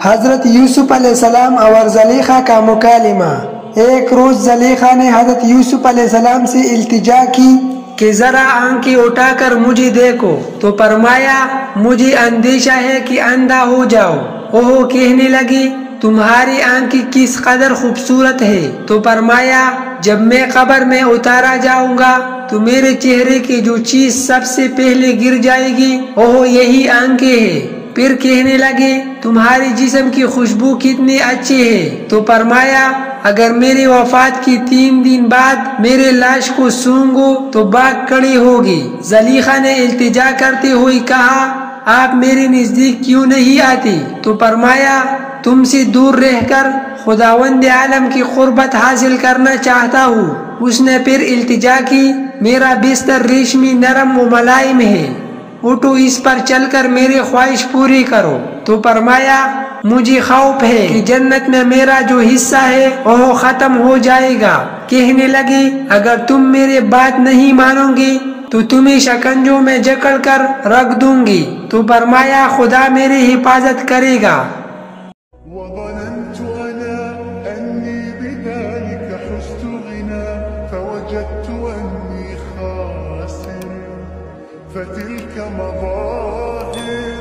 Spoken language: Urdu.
حضرت یوسف علیہ السلام اور زلیخا کا مکالمہ۔ ایک روز زلیخا نے حضرت یوسف علیہ السلام سے التجا کی کہ ذرا آنکھیں اٹھا کر مجھے دیکھو، تو فرمایا مجھے اندیشہ ہے کہ اندھا ہو جاؤ۔ وہ کہنے لگی تمہاری آنکھیں کس قدر خوبصورت ہے، تو فرمایا جب میں قبر میں اتارا جاؤں گا تو میرے چہرے کی جو چیز سب سے پہلے گر جائے گی وہ یہی آنکھیں ہیں۔ پھر کہنے لگے تمہاری جسم کی خوشبو کتنی اچھی ہے، تو فرمایا اگر میری وفات کی 3 دن بعد میرے لاش کو سونگو تو باغ کڑی ہوگی۔ زلیخا نے التجا کرتے ہوئے کہا آپ میرے نزدیک کیوں نہیں آتی؟ تو فرمایا تم سے دور رہ کر خداوند عالم کی قربت حاصل کرنا چاہتا ہوں۔ اس نے پھر التجا کی میرا بستر ریشمی نرم و ملائم ہے، اٹھو اس پر چل کر میری خواہش پوری کرو۔ تو فرمایا مجھے خوف ہے کہ جنت میں میرا جو حصہ ہے وہ ختم ہو جائے گا۔ کہنے لگی اگر تم میرے بات نہیں مانو گی تو تمہیں شکنجوں میں جکڑ کر رکھ دوں گی۔ تو فرمایا خدا میری حفاظت کرے گا۔ وظننت أنا أني بذلك حزت غنى فوجدت أني خاسر فتلك مظاهر